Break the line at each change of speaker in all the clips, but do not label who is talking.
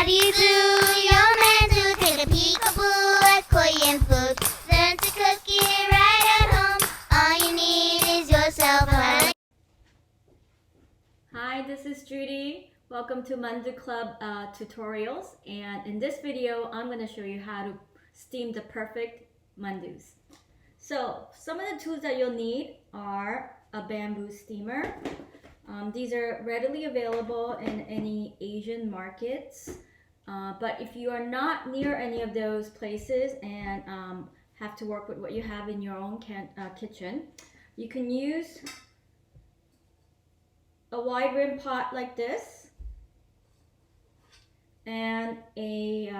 How do you do? Your Mandoo, take a peekaboo at Korean food. Learn to cook it right at home. All you need is yourself a...
Hi, this is Judy. Welcome to Mandoo Club tutorials. And in this video, I'm going to show you how to steam the perfect mandoos. So some of the tools that you'll need are a bamboo steamer. These are readily available in any Asian markets. But if you are not near any of those places and have to work with what you have in your own kitchen, you can use a wide rim pot like this and a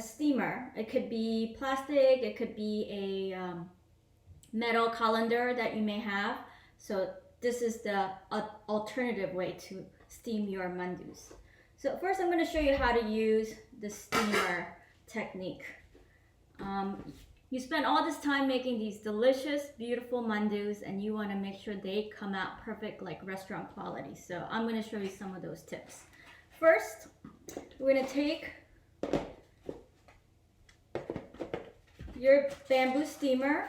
steamer. It could be plastic, it could be a metal colander that you may have. So this is the alternative way to steam your mandoos. So first I'm going to show you how to use the steamer technique. You spend all this time making these delicious, beautiful mandoos, and you want to make sure they come out perfect, like restaurant quality. So I'm going to show you some of those tips. First, we're going to take your bamboo steamer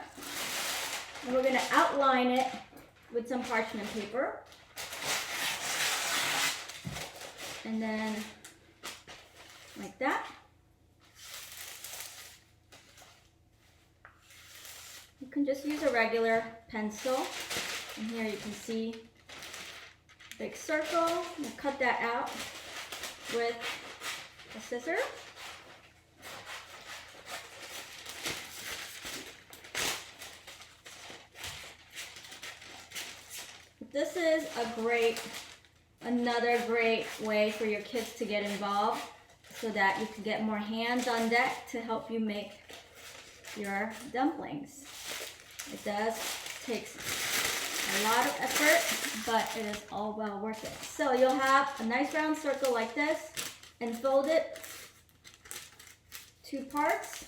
and we're going to outline it with some parchment paper. And then like that. You can just use a regular pencil. And here you can see a big circle. We'll cut that out with a scissor. This is another great way for your kids to get involved so that you can get more hands on deck to help you make your dumplings. It takes a lot of effort, but it is all well worth it. So you'll have a nice round circle like this and fold it 2 parts,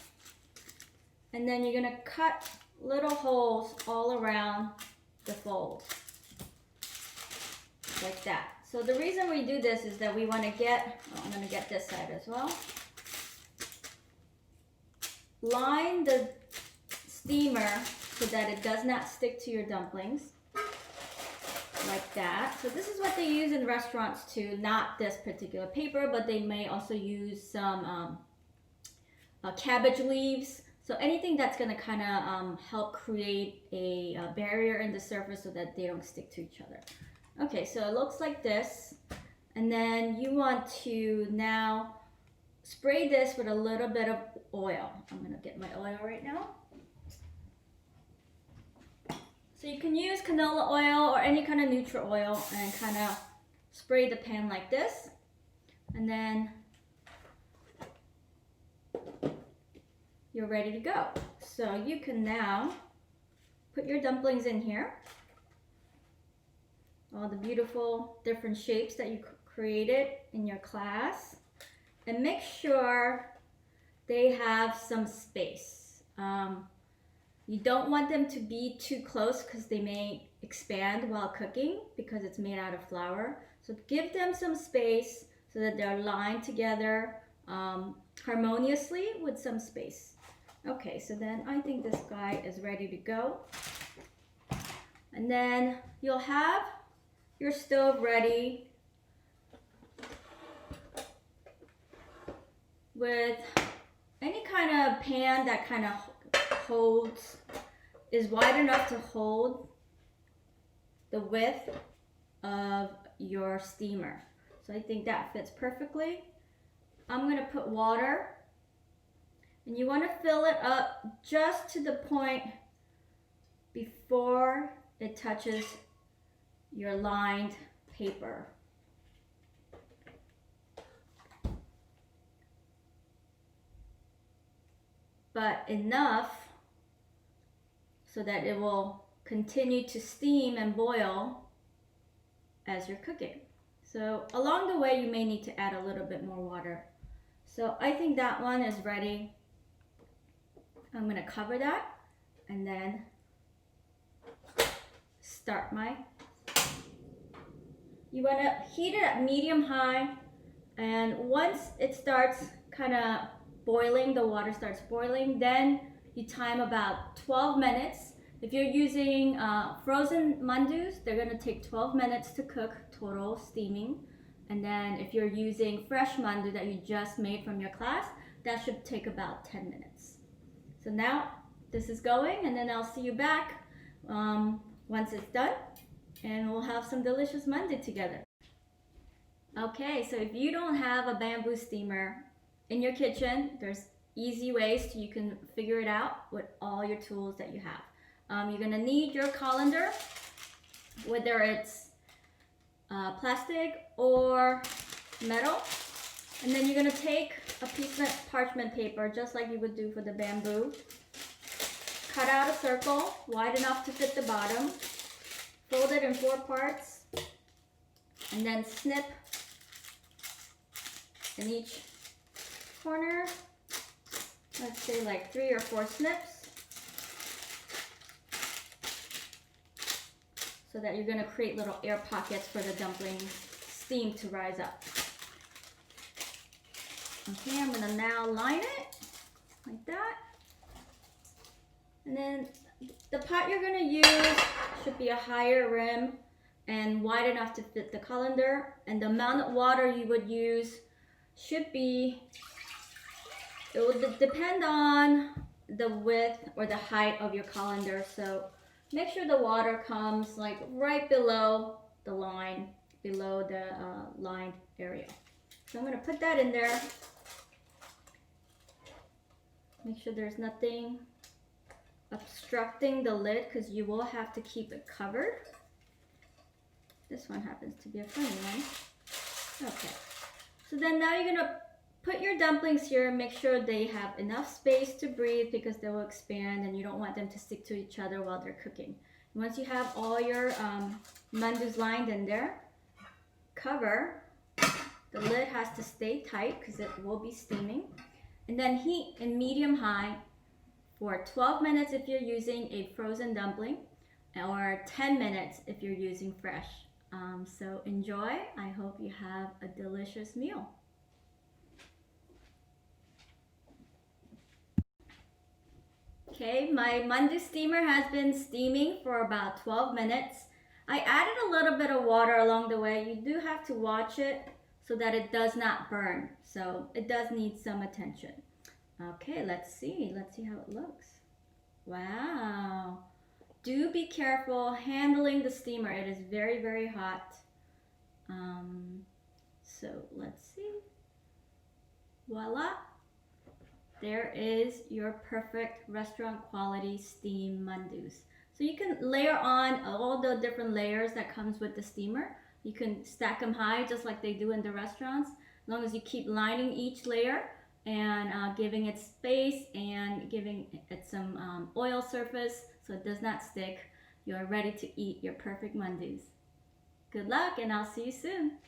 and then you're going to cut little holes all around the fold like that. So the reason we do this is that we want to get, I'm going to get this side as well. Line the steamer so that it does not stick to your dumplings, like that. So this is what they use in restaurants too, not this particular paper, but they may also use some cabbage leaves. So anything that's going to kind of help create a barrier in the surface so that they don't stick to each other. Okay, so it looks like this, and then you want to now spray this with a little bit of oil. I'm going to get my oil right now. So you can use canola oil or any kind of neutral oil and kind of spray the pan like this, and then you're ready to go. So you can now put your dumplings in here. All the beautiful different shapes that you created in your class, and make sure they have some space. You don't want them to be too close because they may expand while cooking because it's made out of flour. So give them some space so that they're lined together harmoniously with some space. Okay, so then I think this guy is ready to go. And then you'll have your stove ready with any kind of pan that kind of is wide enough to hold the width of your steamer. So I think that fits perfectly. I'm going to put water, and you want to fill it up just to the point before it touches your lined paper. But enough so that it will continue to steam and boil as you're cooking. So along the way you may need to add a little bit more water. So I think that one is ready. I'm going to cover that and then start my... You want to heat it at medium high And once it starts kind of boiling, the water starts boiling, then you time about 12 minutes. If you're using frozen mandoos, they're going to take 12 minutes to cook total steaming. And then if you're using fresh mandoo that you just made from your class, that should take about 10 minutes. So now this is going, and then I'll see you back once it's done, and we'll have some delicious mandoo together. Okay, so if you don't have a bamboo steamer in your kitchen, there's easy ways you can figure it out with all your tools that you have. You're gonna need your colander, whether it's plastic or metal. And then you're gonna take a piece of parchment paper, just like you would do for the bamboo. Cut out a circle wide enough to fit the bottom. Fold it in 4 parts. And then snip in each corner. Let's say like 3 or 4 snips. So that you're gonna create little air pockets for the dumpling steam to rise up. Okay, I'm gonna now line it like that. And then the pot you're gonna use should be a higher rim and wide enough to fit the colander. And the amount of water you would use should be, it would depend on the width or the height of your colander. So make sure the water comes like right below the line, below the lined area. So I'm gonna put that in there. Make sure there's nothing obstructing the lid, because you will have to keep it covered. This one happens to be a funny one. Okay, so then now you're gonna put your dumplings here and make sure they have enough space to breathe, because they will expand and you don't want them to stick to each other while they're cooking. Once you have all your mandoos lined in there, cover. The lid has to stay tight because it will be steaming. And then heat in medium-high for 12 minutes if you're using a frozen dumpling, or 10 minutes if you're using fresh. So enjoy. I hope you have a delicious meal. Okay, my mandoo steamer has been steaming for about 12 minutes. I added a little bit of water along the way. You do have to watch it so that it does not burn. So it does need some attention. Okay, let's see how it looks. Wow. Do be careful handling the steamer. It is very, very hot. So let's see. Voila. There is your perfect restaurant quality steam mandoos. So you can layer on all the different layers that comes with the steamer. You can stack them high just like they do in the restaurants, as long as you keep lining each layer and giving it space and giving it some oil surface so it does not stick. You are ready to eat your perfect mandoos. Good luck, and I'll see you soon.